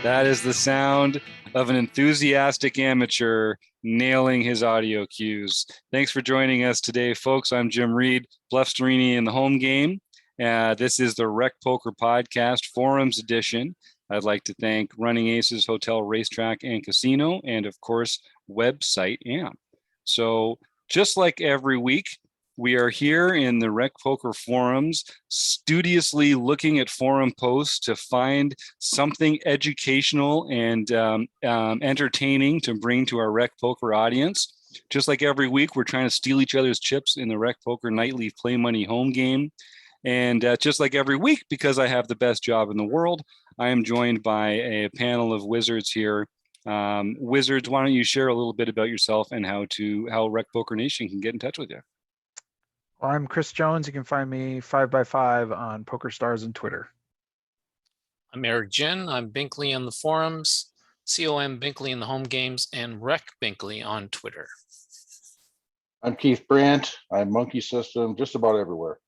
That is the sound of an enthusiastic amateur nailing his audio cues. Thanks for joining us today, folks. I'm Jim Reed, Bluff Sterini in the home game. This is the Rec Poker Podcast Forums Edition. I'd like to thank Running Aces Hotel, Racetrack, and Casino, and of course, website AMP. So just like every week, we are here in the Rec Poker forums, studiously looking at forum posts to find something educational and entertaining to bring to our Rec Poker audience. Just like every week, we're trying to steal each other's chips in the Rec Poker Nightly Play Money home game. And just like every week, because I have the best job in the world, I am joined by a panel of wizards here. Wizards, why don't you share a little bit about yourself and how Rec Poker Nation can get in touch with you? Well, I'm Chris Jones. You can find me 5x5 on PokerStars and Twitter. I'm Eric Jin. I'm Binkley on the forums, COM Binkley in the home games, and Rec Binkley on Twitter. I'm Keith Brandt. I'm Monkey System, just about everywhere.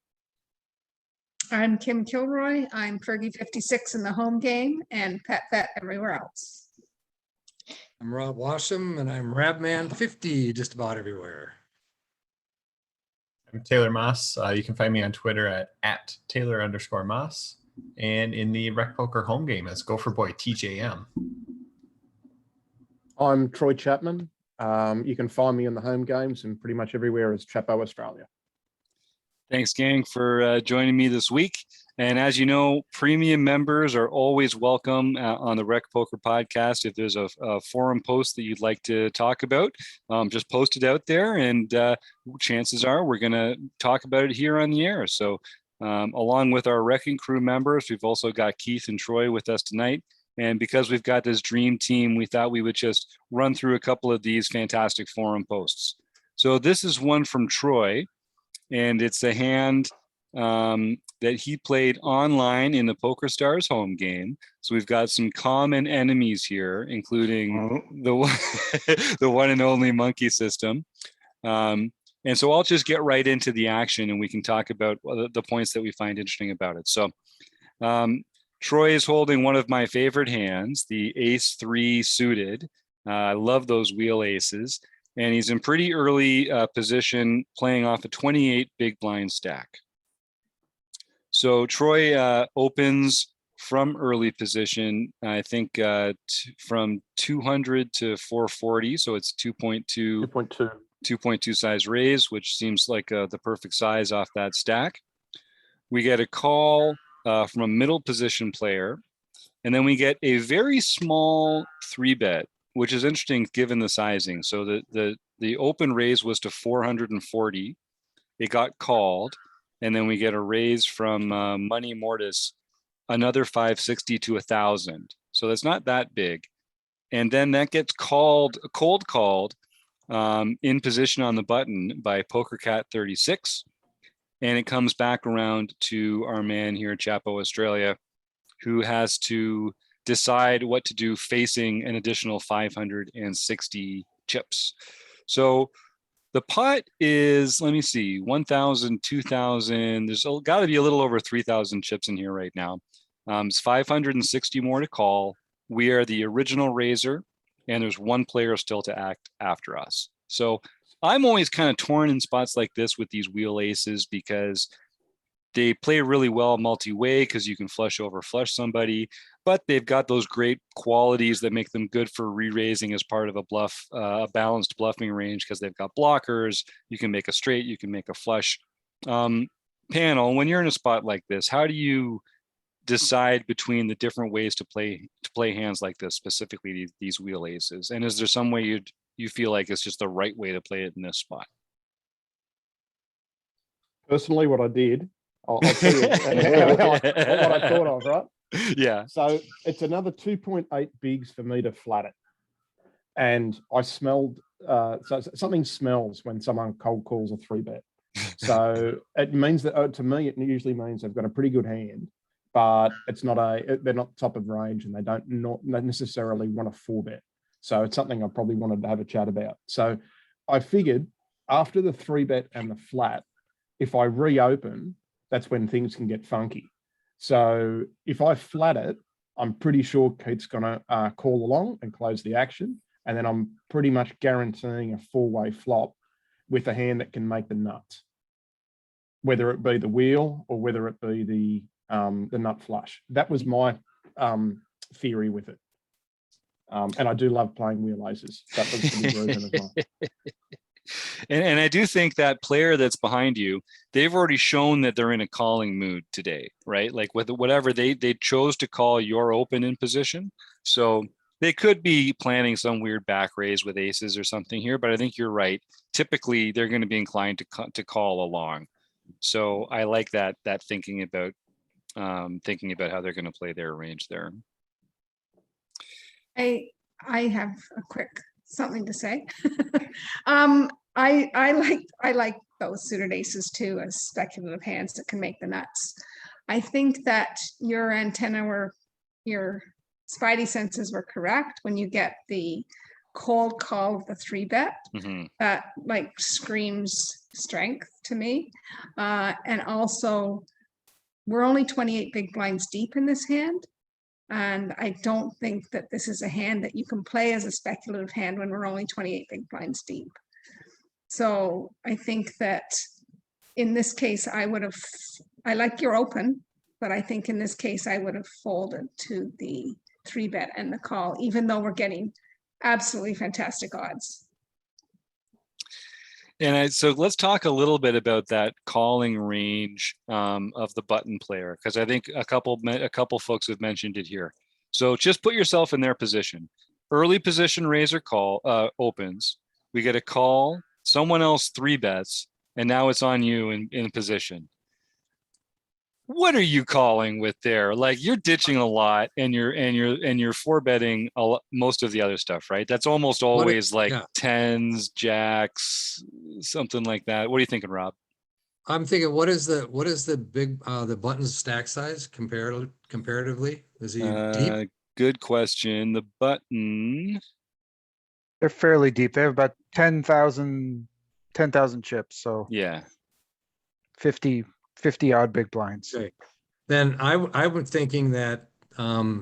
I'm Kim Kilroy. I'm Fergie56 in the home game and Pat everywhere else. I'm Rob Washam and I'm Rabman50 just about everywhere. I'm Taylor Moss. You can find me on Twitter at Taylor_Moss and in the Rec Poker home game as Gopher Boy TJM. I'm Troy Chapman. You can find me in the home games and pretty much everywhere as Chapo Australia. Thanks, gang, for joining me this week. And as you know, premium members are always welcome on the Rec Poker Podcast. If there's a forum post that you'd like to talk about, just post it out there, and chances are we're going to talk about it here on the air. So along with our Wrecking Crew members, we've also got Keith and Troy with us tonight. And because we've got this dream team, we thought we would just run through a couple of these fantastic forum posts. So this is one from Troy, and it's a hand that he played online in the PokerStars home game. So we've got some common enemies here, including the one and only Monkey System. And so I'll just get right into the action and we can talk about the points that we find interesting about it. So Troy is holding one of my favorite hands, the Ace-3 suited. I love those wheel aces. And he's in pretty early position, playing off a 28 big blind stack. So Troy opens from early position, I think from 200 to 440. So it's 2.2 size raise, which seems like the perfect size off that stack. We get a call from a middle position player. And then we get a very small 3-bet, which is interesting given the sizing. So the open raise was to 440. It got called. And then we get a raise from Money Mortis, another 560 to 1,000. So that's not that big. And then that gets cold called in position on the button by PokerCat36. And it comes back around to our man here, Chapo Australia, who has to decide what to do facing an additional 560 chips. So the pot is, let me see, 1,000, 2,000. There's got to be a little over 3,000 chips in here right now. It's 560 more to call. We are the original raiser, and there's one player still to act after us. So I'm always kind of torn in spots like this with these wheel aces because they play really well multi-way because you can flush somebody, but they've got those great qualities that make them good for re-raising as part of a bluff, a balanced bluffing range because they've got blockers. You can make a straight, you can make a flush. Panel, when you're in a spot like this, how do you decide between the different ways to play hands like this, specifically these wheel aces? And is there some way you feel like it's just the right way to play it in this spot? Personally, what I did, I'll tell you what I thought of, right? Yeah. So it's another 2.8 bigs for me to flat it. And I smelled, so something smells when someone cold calls a 3-bet. So it means that, to me, it usually means they've got a pretty good hand, but it's not they're not top of range and they don't necessarily want a 4-bet. So it's something I probably wanted to have a chat about. So I figured after the 3-bet and the flat, if I reopen, that's when things can get funky. So if I flat it, I'm pretty sure Keith's gonna call along and close the action, and then I'm pretty much guaranteeing a four-way flop with a hand that can make the nuts, whether it be the wheel or whether it be the nut flush. That was my theory with it. And I do love playing wheel aces. That was the big reason as well. And I do think that player that's behind you, they've already shown that they're in a calling mood today, right? Like with whatever they chose to call your open in position. So they could be planning some weird back raise with aces or something here, but I think you're right. Typically, they're going to be inclined to call along. So I like that thinking about how they're going to play their range there. I have a quick something to say. I like those suited aces too as speculative hands that can make the nuts. I think that your spidey senses were correct when you get the cold call of the 3-bet. Mhm. That like screams strength to me. And also, we're only 28 big blinds deep in this hand. And I don't think that this is a hand that you can play as a speculative hand when we're only 28 big blinds deep. So I think that in this case, I like your open, but I think in this case, I would have folded to the 3-bet and the call, even though we're getting absolutely fantastic odds. And so let's talk a little bit about that calling range of the button player, because I think a couple folks have mentioned it here. So just put yourself in their position. Early position raise or call opens. We get a call. Someone else 3-bets, and now it's on you in position. What are you calling with there? Like you're ditching a lot, and you're 4-betting most of the other stuff, right? That's almost always like tens, jacks, something like that. What are you thinking, Rob? I'm thinking, what is the big the button's stack size comparatively? Is he deep? Good question. The button. They're fairly deep. They have about 10,000 chips. So Yeah. 50 odd big blinds. Okay. Then I was thinking that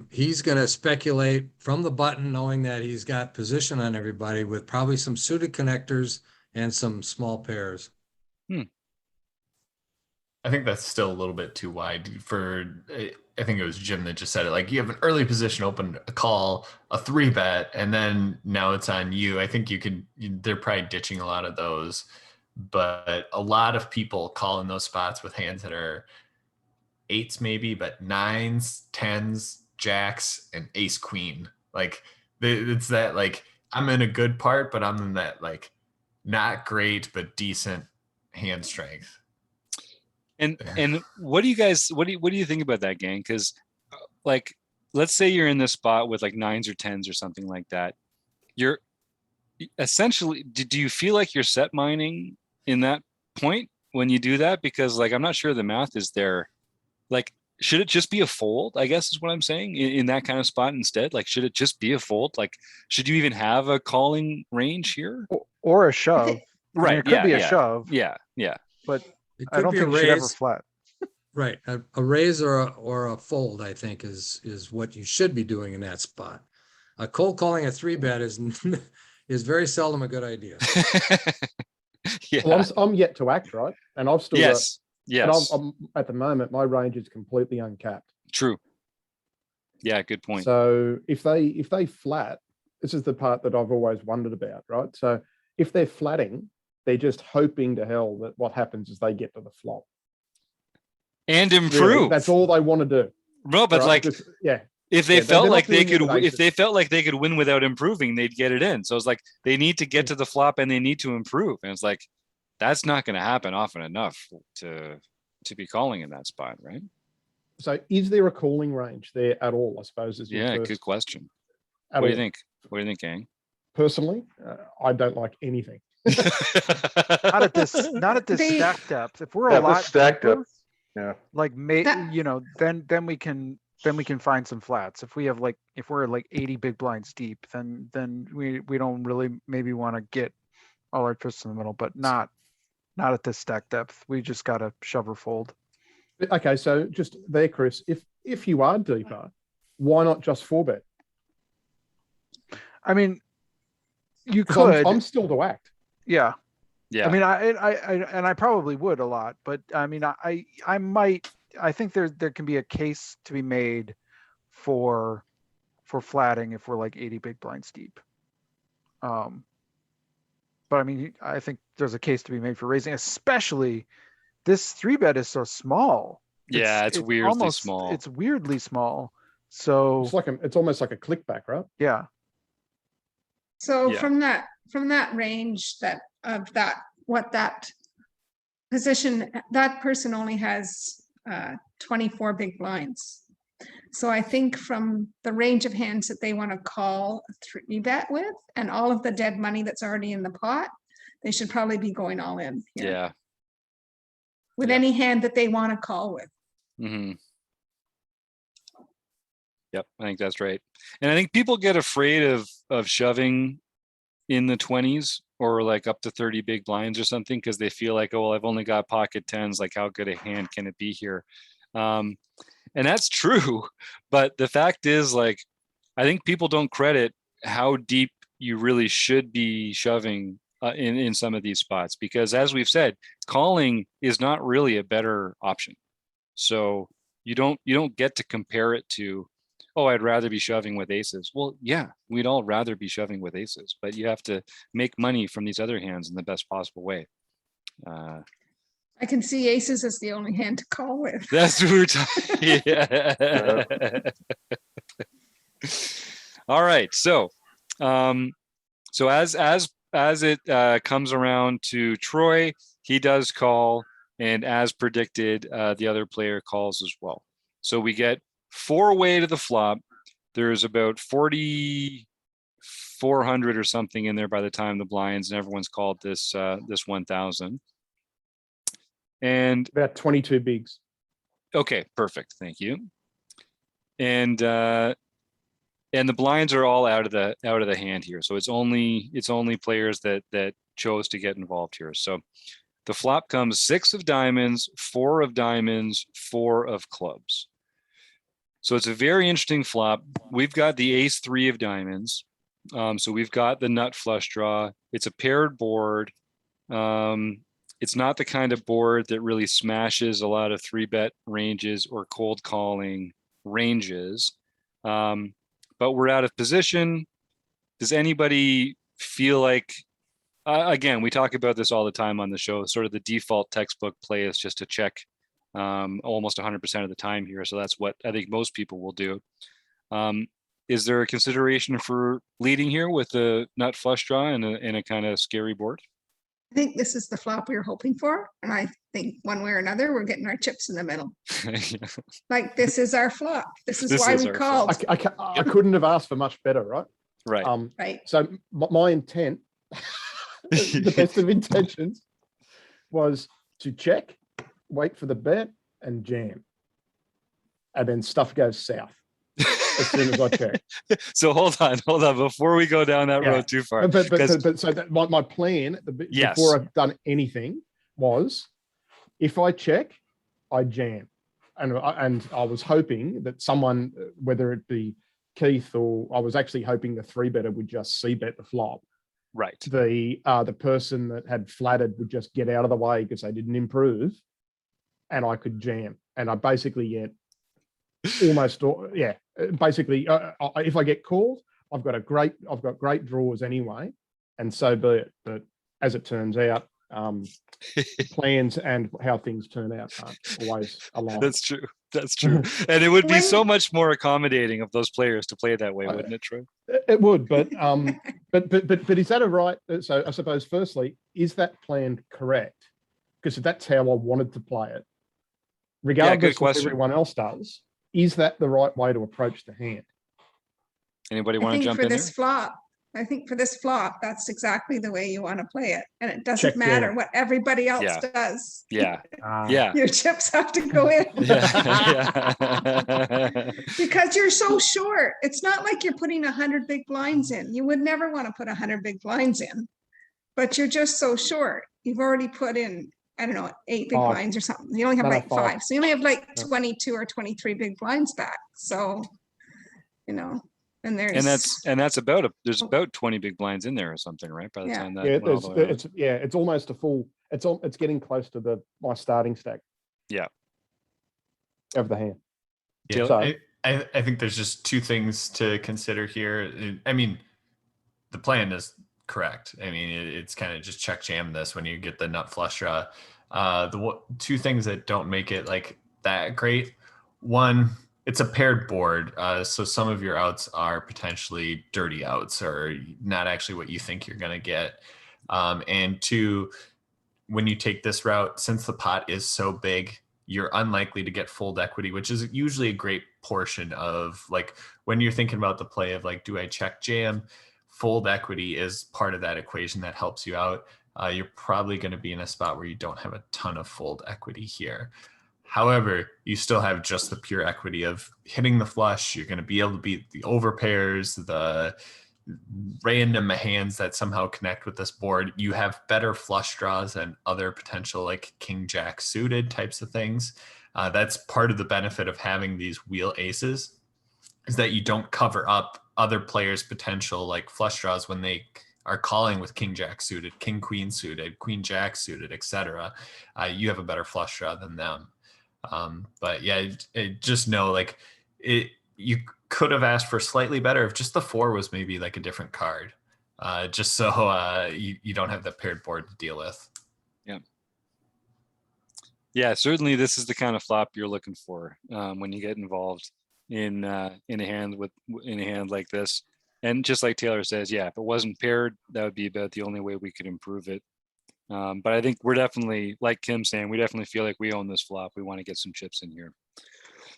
he's going to speculate from the button, knowing that he's got position on everybody with probably some suited connectors and some small pairs. I think that's still a little bit too wide for. I think it was Jim that just said it. Like you have an early position open, a call, a 3-bet, and then now it's on you. I think they're probably ditching a lot of those, but a lot of people call in those spots with hands that are 8s maybe, but 9s, 10s, jacks, and ace queen. Like it's that like I'm in a good part, but I'm in that like not great but decent hand strength. And what do you think about that, gang? Because like let's say you're in this spot with like 9s or 10s or something like that. You're essentially, do you feel like you're set mining in that point when you do that? Because like I'm not sure the math is there. Like should it just be a fold, I guess is what I'm saying, in that kind of spot instead? Like should it just be a fold? Like should you even have a calling range here? Or a shove. I mean, Right, it could be a shove. Yeah. But It I don't be a think you should ever raise. flat. Right. A raise or a fold, I think, is what you should be doing in that spot. A cold calling a 3-bet is very seldom a good idea. Yeah. Well, I'm yet to act, right? And I've still Yes. and I'm at the moment, my range is completely uncapped. True. Yeah, good point. So if they flat, this is the part that I've always wondered about, right? So if they're flatting, they're just hoping to hell that what happens is they get to the flop. And improve. Really, that's all they want to do. No, but right? like Just, yeah. if they Yeah, felt they're like not they doing it could, with if they aces. felt like they could win without improving, they'd get it in. So it's like they need to get to the flop and they need to improve. And it's like that's not going to happen often enough to be calling in that spot, right? So is there a calling range there at all? I suppose is your Yeah, first, good question. at What do you all. think? What do you think, gang? Personally, I don't like anything. Not at this They- stack depth. If we're Yeah, a this lot stack deeper, depth, yeah. like then we can find some flats. If we're like 80 big blinds deep, then we don't really maybe want to get all our twists in the middle, but not at this stack depth. We just gotta shove or fold. Okay, so just there, Chris, if you are deeper, why not just 4-bet? I mean, you 'Cause could, I'm still to act. yeah. Yeah. I mean, I probably would a lot, but I mean, I might, I think there can be a case to be made for flatting if we're like 80 big blinds deep. But I mean, I think there's a case to be made for raising, especially this 3-bet is so small. Yeah, it's weirdly almost, small. It's weirdly small. So It's almost like a clickback, right? yeah, So Yeah. from that range what that position, that person only has 24 big blinds. So I think from the range of hands that they want to call a 3-bet with and all of the dead money that's already in the pot, they should probably be going all in here Yeah. with yeah. any hand that they want to call with. Hmm. Yep, I think that's right. And I think people get afraid of shoving in the 20s or like up to 30 big blinds or something because they feel like, oh, well, I've only got pocket 10s. Like, how good a hand can it be here? And that's true. But the fact is, like, I think people don't credit how deep you really should be shoving in some of these spots, because as we've said, calling is not really a better option. So you don't get to compare it to, oh, I'd rather be shoving with aces. Well, yeah, we'd all rather be shoving with aces, but you have to make money from these other hands in the best possible way. I can see aces as the only hand to call with. That's what we're talking. Yeah. All right. So, so as it comes around to Troy, he does call, and as predicted, the other player calls as well. So we get 4-way to the flop. There's about 4,400 or something in there by the time the blinds and everyone's called this 1,000. And About 22 bigs. okay, perfect. Thank you. And the blinds are all out of the hand here. So it's only players that chose to get involved here. So the flop comes 6 of diamonds, 4 of diamonds, 4 of clubs. So it's a very interesting flop. We've got the ace 3 of diamonds. So we've got the nut flush draw. It's a paired board. It's not the kind of board that really smashes a lot of 3-bet ranges or cold calling ranges. But we're out of position. Does anybody feel like, again, we talk about this all the time on the show, sort of the default textbook play is just to check almost 100% of the time here. So that's what I think most people will do. Is there a consideration for leading here with a nut flush draw and a kind of scary board? I think this is the flop we were hoping for. And I think one way or another, we're getting our chips in the middle. Like, this is our flop. This is why we our called. I couldn't have asked for much better, right? Right. Right. So my intent, the best of intentions, was to check, wait for the bet, and jam. And then stuff goes south as soon as I check. So hold on. Before we go down that Yeah. road too far. But so that my plan Yes. before I've done anything was, if I check, I jam. And I was hoping that someone, whether it be Keith or I was actually hoping the 3-better would just c-bet the flop. Right. The person that had flattered would just get out of the way because they didn't improve, and I could jam. And I basically get almost, yeah, basically, if I get called, I've got great draws anyway, and so be it. But as it turns out, plans and how things turn out aren't always aligned. That's true. That's true. And it would be so much more accommodating of those players to play that way, wouldn't it, Troy? It would, but is that a right? So I suppose, firstly, is that plan correct? Because if that's how I wanted to play it, regardless of what everyone else does, is that the right way to approach the hand? Anybody want to jump in there? I think for this flop, that's exactly the way you want to play it. And it doesn't Check matter jam. what everybody else Yeah. does. Yeah. Yeah. Your chips have to go in. Yeah. Because you're so short. It's not like you're putting 100 big blinds in. You would never want to put 100 big blinds in, but you're just so short. You've already put in, I don't know, 8 big 5. blinds or something. You only have No, like 5. 5. So you only have like Yeah. 22 or 23 big blinds back. So you know, and And there's, that's about there's about 20 big blinds in there or something, right? By the Yeah. time that Yeah, went all the way around. it's almost a full, it's getting close to my starting stack. Yeah. Of the hand. Yeah, So- I think there's just two things to consider here. I mean, the plan is correct. I mean, it's kind of just check jam this when you get the nut flush draw. Two things that don't make it like that great. One, it's a paired board, so some of your outs are potentially dirty outs or not actually what you think you're going to get. And two, when you take this route, since the pot is so big, you're unlikely to get fold equity, which is usually a great portion of like when you're thinking about the play of like, do I check jam? Fold equity is part of that equation that helps you out. You're probably going to be in a spot where you don't have a ton of fold equity here. However, you still have just the pure equity of hitting the flush. You're going to be able to beat the overpairs, the random hands that somehow connect with this board. You have better flush draws and other potential like king jack suited types of things. That's part of the benefit of having these wheel aces, is that you don't cover up other players' potential like flush draws when they are calling with king jack suited, king queen suited, queen jack suited, etc. You have a better flush draw than them. But yeah, just know like you could have asked for slightly better if just the 4 was maybe like a different card, just so you don't have the paired board to deal with. Yeah, certainly this is the kind of flop you're looking for when you get involved in a hand like this. And just like Taylor says, yeah, if it wasn't paired, that would be about the only way we could improve it. But I think we're definitely, like Kim's saying, we definitely feel like we own this flop. We want to get some chips in here.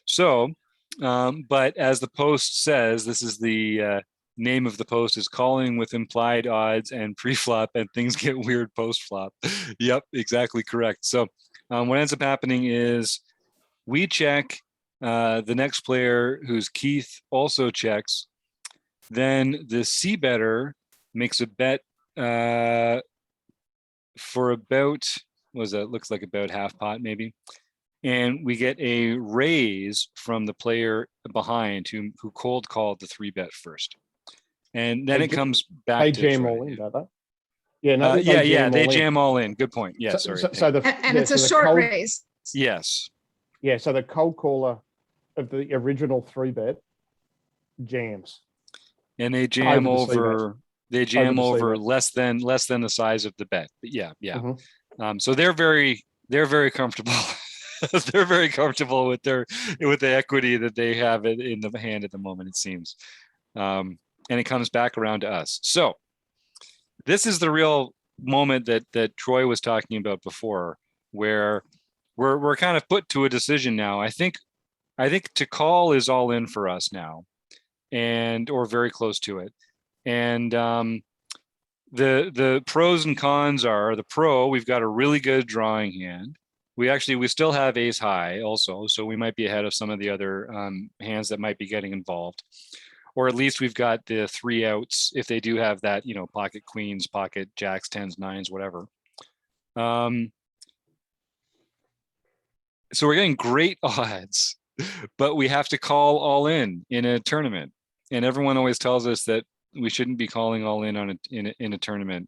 So, but as the post says, this is the name of the post is calling with implied odds and pre-flop, and things get weird post-flop. Yep, exactly correct. So what ends up happening is we check, the next player, who's Keith, also checks. Then the C-better makes a bet for about, what was that? Looks like about half pot maybe. And we get a raise from the player behind who cold called the 3-bet first. And then They it ja- comes back They to jam Troy. all in, don't they? Yeah, no, They all in. jam all in. Good point. Yeah, So- sorry. So the and yeah, it's so a the short cold- raise. Yes. Yeah, so the cold caller of the original 3-bet jams. And they jam Over the C-bet. over, they jam the over C-bet. less than the size of the bet. But yeah. Mhm. So they're very comfortable. They're very comfortable with the equity that they have in the hand at the moment, it seems. And it comes back around to us. So this is the real moment that Troy was talking about before, where we're kind of put to a decision now. I think to call is all in for us now, or very close to it. And the pros and cons are, the pro, we've got a really good drawing hand. We still have ace high also, so we might be ahead of some of the other hands that might be getting involved. Or at least we've got the 3 outs if they do have that, pocket queens, pocket jacks, 10s, 9s, whatever. So we're getting great odds, but we have to call all in a tournament. And everyone always tells us that we shouldn't be calling all in in a tournament.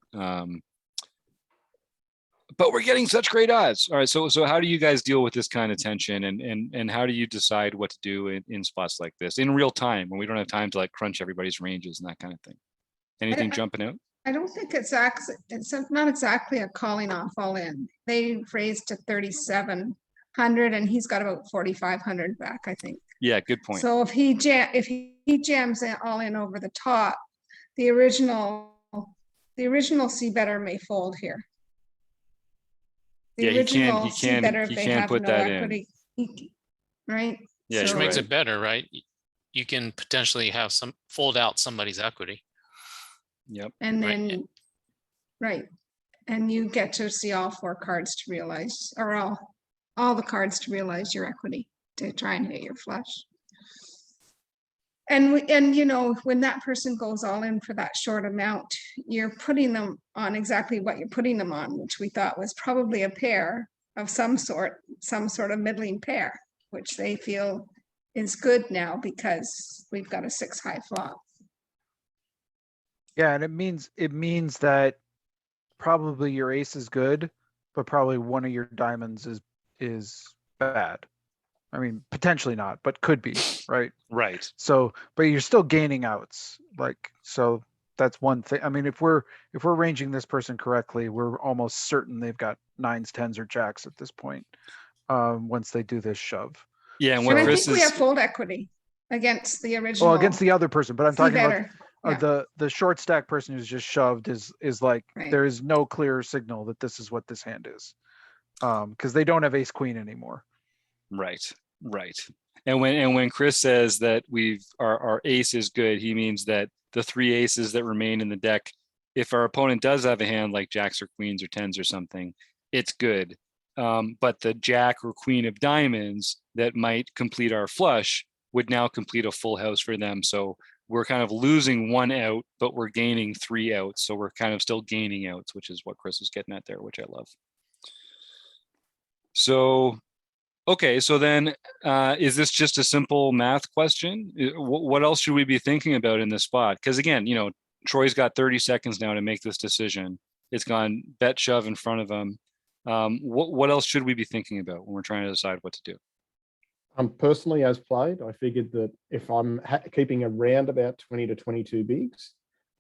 But we're getting such great odds. All right. So how do you guys deal with this kind of tension, and how do you decide what to do in spots like this in real time when we don't have time to like crunch everybody's ranges and that kind of thing? Anything jumping out? I don't think it's not exactly a calling off all in. They raised to 3,700 and he's got about 4,500 back, I think. Yeah, good point. So if he jams it all in over the top, the original C-better may fold here. Yeah, he can't put that in. Right? Yeah, Which you're makes right. it better, right? You can potentially have fold out somebody's equity. Yep. And Right. then, right, and you get to see all 4 cards to realize, or all the cards to realize your equity, to try and hit your flush. And when that person goes all in for that short amount, you're putting them on exactly what you're putting them on, which we thought was probably a pair of some sort of middling pair, which they feel is good now because we've got a 6 high flop. Yeah, and it means that probably your ace is good, but probably one of your diamonds is bad. I mean, potentially not, but could be, right? Right. So, but you're still gaining outs. Like, so that's one thing. I mean, if we're ranging this person correctly, we're almost certain they've got 9s, 10s, or jacks at this point. Once they do this shove. Yeah, and And what I Chris think we is have fold equity against the original. Well, against the other person, but I'm See talking about better. Yeah. the short stack person who's just shoved is like Right. there is no clear signal that this is what this hand is. Because they don't have ace queen anymore. right. And when Chris says that our ace is good, he means that the 3 aces that remain in the deck, if our opponent does have a hand like jacks or queens or 10s or something, it's good. But the jack or queen of diamonds that might complete our flush would now complete a full house for them. So we're kind of losing 1 out, but we're gaining 3 outs. So we're kind of still gaining outs, which is what Chris is getting at there, which I love. So, okay, so then is this just a simple math question? What else should we be thinking about in this spot? Because again, Troy's got 30 seconds now to make this decision. It's gone bet shove in front of him. What else should we be thinking about when we're trying to decide what to do? Personally, as played, I figured that if I'm keeping around about 20 to 22 bigs,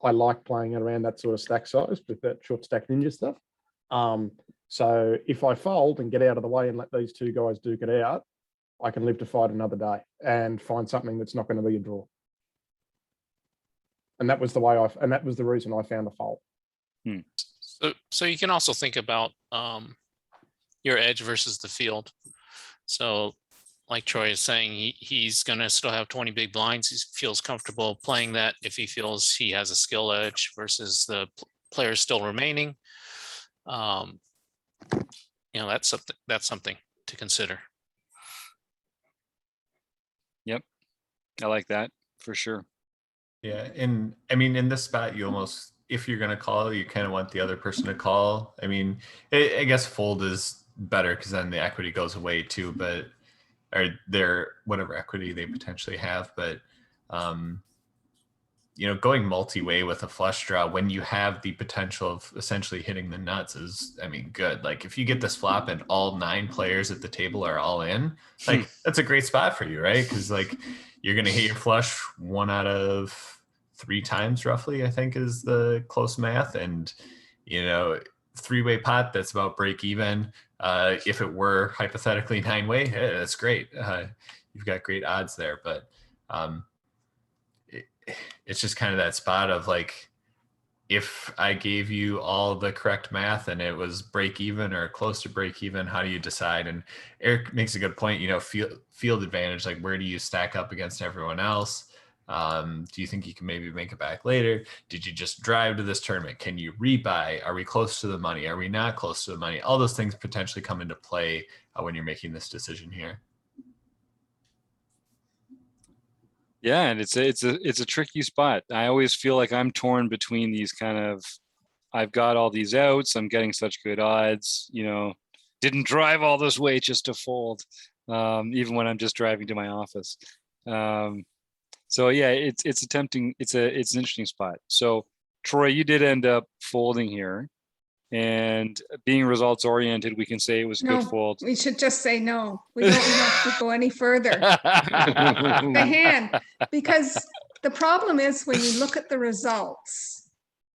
I like playing it around that sort of stack size with that short stack ninja stuff. So if I fold and get out of the way and let these 2 guys duke it out, I can live to fight another day and find something that's not going to be a draw. And that was the way and that was the reason I found a fold. So you can also think about your edge versus the field. So like Troy is saying, he's going to still have 20 big blinds. He feels comfortable playing that if he feels he has a skill edge versus the players still remaining. That's something to consider. Yep, I like that for sure. Yeah, and I mean, in this spot, you almost, if you're gonna call, you kind of want the other person to call. I mean, I guess fold is better because then the equity goes away too, but or their whatever equity they potentially have. But going multi-way with a flush draw when you have the potential of essentially hitting the nuts is, I mean, good. Like if you get this flop and all 9 players at the table are all in, like that's a great spot for you, right? Because like you're gonna hit your flush 1 out of 3 times roughly, I think is the close math. And 3-way pot, that's about break even. If it were hypothetically 9-way, hey, that's great. You've got great odds there, but it's just kind of that spot of like, if I gave you all the correct math and it was break even or close to break even, how do you decide? And Eric makes a good point, field advantage, like where do you stack up against everyone else? Do you think you can maybe make it back later? Did you just drive to this tournament? Can you rebuy? Are we close to the money? Are we not close to the money? All those things potentially come into play when you're making this decision here. Yeah, and it's a tricky spot. I always feel like I'm torn between these kind of, I've got all these outs, I'm getting such good odds, didn't drive all this way just to fold, even when I'm just driving to my office. So yeah, it's an interesting spot. So Troy, you did end up folding here, and being results oriented, we can say it was a No, good fold. we should just say no. We don't have to go any further. The hand, because the problem is when you look at the results,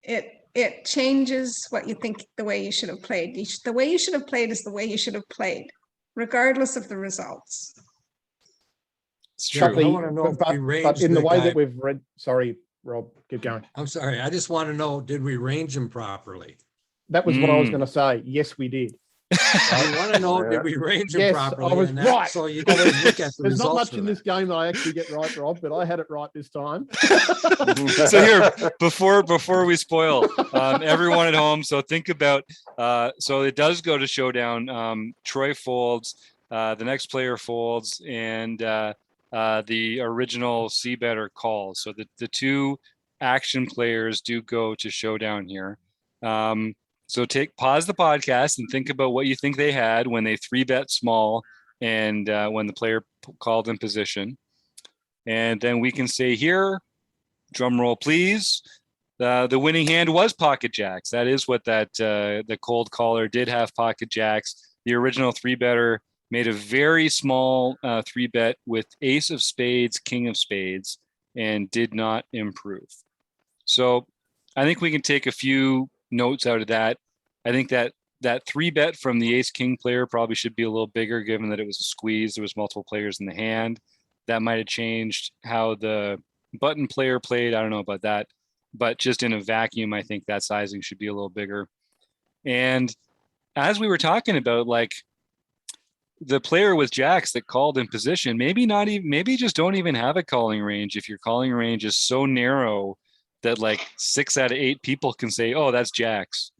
it changes what you think the way you should have played. The way you should have played is the way you should have played, regardless of the results. It's Yeah, true. I wanna know if we But ranged in the the way guy. that we've read, sorry, Rob, keep going. I'm sorry. I just want to know, did we range him properly? That was what I was going to say. Yes, we did. I want to know, did we range him Yes, properly? I was And that- right. So you can always look at the There's not results much for in that. this game that I actually get right, Rob, but I had it right this time. So here, before we spoil everyone at home, so think about, so it does go to showdown. Troy folds, the next player folds, and the original C-better calls. So the 2 action players do go to showdown here. So pause the podcast and think about what you think they had when they 3-bet small and when the player called in position. And then we can say here, drum roll, please. The winning hand was pocket jacks. That is what the cold caller did have, pocket jacks. The original 3-better made a very small 3-bet with ace of spades, king of spades, and did not improve. So I think we can take a few notes out of that. I think that 3-bet from the ace king player probably should be a little bigger, given that it was a squeeze. There was multiple players in the hand. That might have changed how the button player played. I don't know about that, but just in a vacuum, I think that sizing should be a little bigger. And as we were talking about, like the player with jacks that called in position, maybe just don't even have a calling range. If your calling range is so narrow that like 6 out of 8 people can say, oh, that's jacks.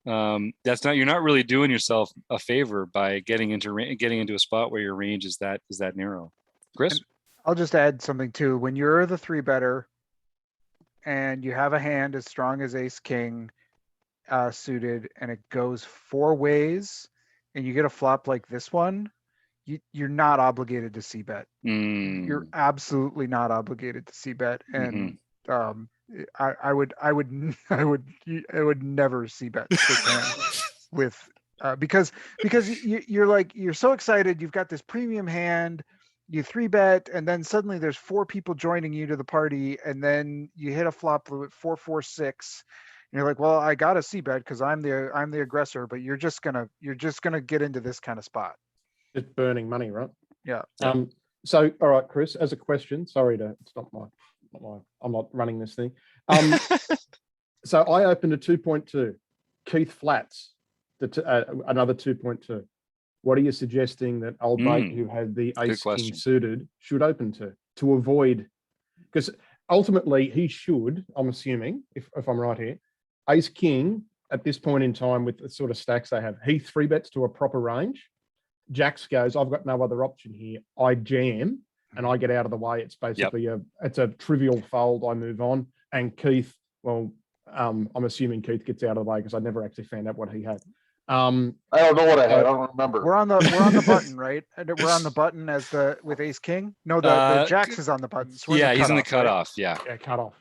You're not really doing yourself a favor by getting into a spot where your range is that narrow. Chris? I'll just add something too. When you're the 3-better and you have a hand as strong as ace king suited, and it goes 4 ways, and you get a flop like this one, you're not obligated to c-bet. You're absolutely not obligated to c-bet. And I would never c-bet this hand with because you're so excited. You've got this premium hand. You 3-bet, and then suddenly there's 4 people joining you to the party, and then you hit a flop with 4-4-6. And you're like, well, I got to c-bet because I'm the aggressor, but you're just gonna get into this kind of spot. It's burning money, right? Yeah. So, all right, Chris, as a question, sorry it's not my, I'm not running this thing. So I opened a 2.2, Keith flats, another 2.2. What are you suggesting that old mate who had the ace king suited should open to avoid? Because ultimately he should, I'm assuming, if I'm right here, ace king at this point in time with the sort of stacks they have, he 3-bets to a proper range. Jacks goes, I've got no other option here. I jam and I get out of the way. It's basically it's a trivial fold. I move on. And Keith, well, I'm assuming Keith gets out of the way because I never actually found out what he had. I don't know what I had. I don't remember. We're on the button, right? And we're on the button with ace king. No, the jacks is on the button. So he's in the cutoff. Right? Yeah, cutoff.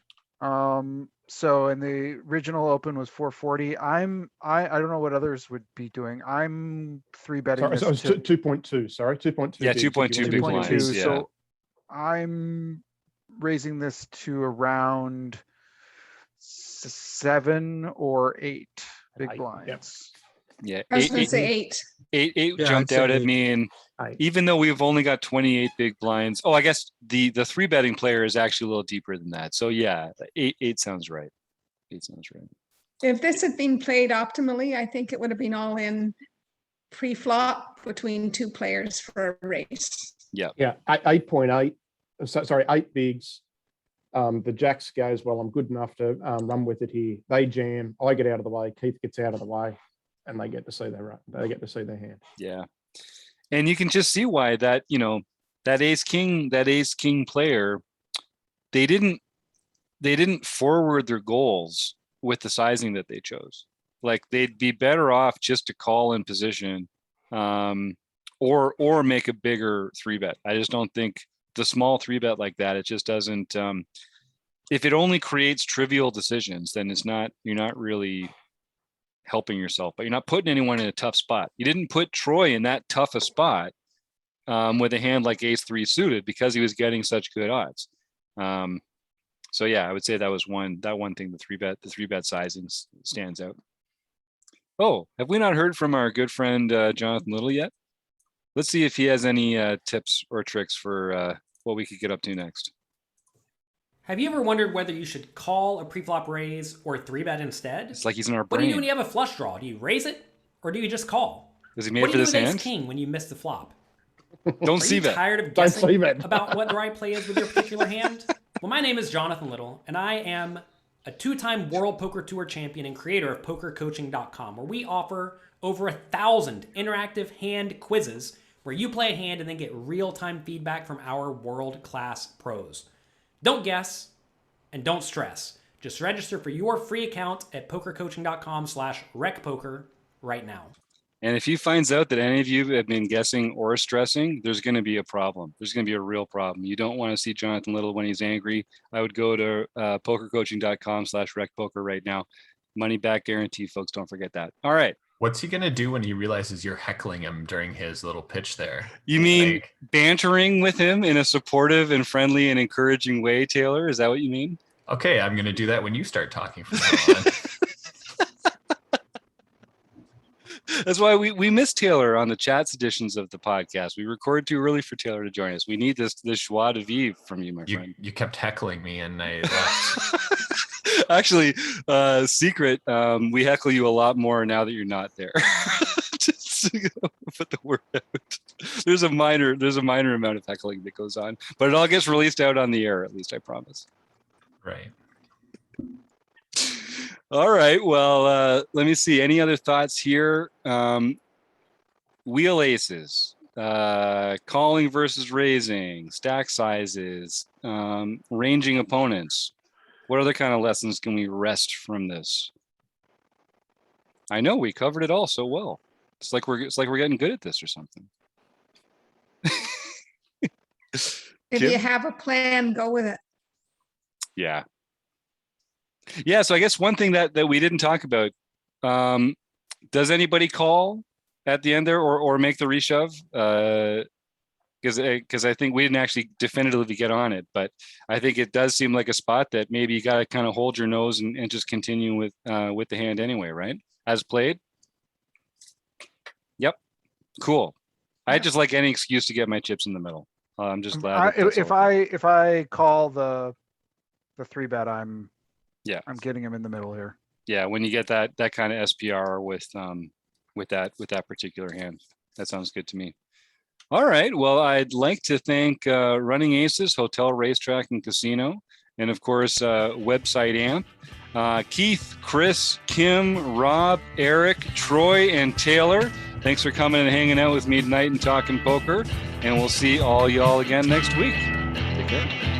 So in the original open was 440. I don't know what others would be doing. I'm 3-betting. Sorry, so it was 2.2. Sorry, 2.2. Yeah, 2.2 big blinds. Yeah. So I'm raising this to around 7 or 8 big blinds. Yep. Yeah, I was going to say 8. 8 Yeah, jumped I'd say out at 8. me, and even though we've only got 28 big blinds, I guess the 3-betting player is actually a little deeper than that. So yeah, 8 sounds right. 8 sounds right. If this had been played optimally, I think it would have been all in pre-flop between 2 players for a race. Yeah. Yeah, 8.8. Sorry, 8 bigs. The jacks goes, well, I'm good enough to run with it here. They jam. I get out of the way. Keith gets out of the way, and they get to see their hand. Yeah, and you can just see why that ace king player, they didn't forward their goals with the sizing that they chose. Like they'd be better off just to call in position, or make a bigger 3-bet. I just don't think the small 3-bet like that, it just doesn't. If it only creates trivial decisions, then you're not really helping yourself, but you're not putting anyone in a tough spot. You didn't put Troy in that tough a spot with a hand like ace 3 suited because he was getting such good odds. So yeah, I would say that was one thing. The 3-bet sizing stands out. Oh, have we not heard from our good friend Jonathan Little yet? Let's see if he has any tips or tricks for what we could get up to next. Have you ever wondered whether you should call a preflop raise or 3-bet instead? It's like he's in our What brain. do you do when you have a flush draw? Do you raise it or do you just call? Is he made What for do you this do with hand? ace king when you miss the flop? Don't Are see you that. tired of Don't guessing see that. about what the right play is with your particular hand? Well, my name is Jonathan Little, and I am a 2-time World Poker Tour champion and creator of PokerCoaching.com, where we offer over 1,000 interactive hand quizzes where you play a hand and then get real-time feedback from our world-class pros. Don't guess and don't stress. Just register for your free account at PokerCoaching.com/RecPoker right now. And if he finds out that any of you have been guessing or stressing, there's going to be a problem. There's going to be a real problem. You don't want to see Jonathan Little when he's angry. I would go to pokercoaching.com/recpoker right now. Money back guarantee, folks. Don't forget that. All right. What's he gonna do when he realizes you're heckling him during his little pitch there? You mean Like, bantering with him in a supportive and friendly and encouraging way, Taylor? Is that what you mean? okay, I'm gonna do that when you start talking from now on. That's why we miss Taylor on the chats editions of the podcast. We record too early for Taylor to join us. We need this joie de vivre from you, my friend. You kept heckling me and I left. Actually, secret, we heckle you a lot more now that you're not there. Just to put the word out. There's a minor amount of heckling that goes on, but it all gets released out on the air, at least I promise. Right. All right. Well, let me see. Any other thoughts here? Wheel aces, calling versus raising, stack sizes, ranging opponents. What other kind of lessons can we wrest from this? I know we covered it all so well. It's like we're getting good at this or something. If Kim? you have a plan, go with it. Yeah. Yeah. So I guess one thing that we didn't talk about, does anybody call at the end there or make the reshove? Because I think we didn't actually definitively get on it, but I think it does seem like a spot that maybe you got to kind of hold your nose and just continue with the hand anyway, right? As played. Yep. Cool. I just like any excuse to get my chips in the middle. I'm just glad. If I call the 3-bet, I'm getting him in the middle here. Yeah, when you get that kind of SPR with that particular hand, that sounds good to me. All right. Well, I'd like to thank Running Aces, Hotel, Racetrack, and Casino, and of course, website AMP. Keith, Chris, Kim, Rob, Eric, Troy, and Taylor. Thanks for coming and hanging out with me tonight and talking poker. And we'll see all y'all again next week. Take care.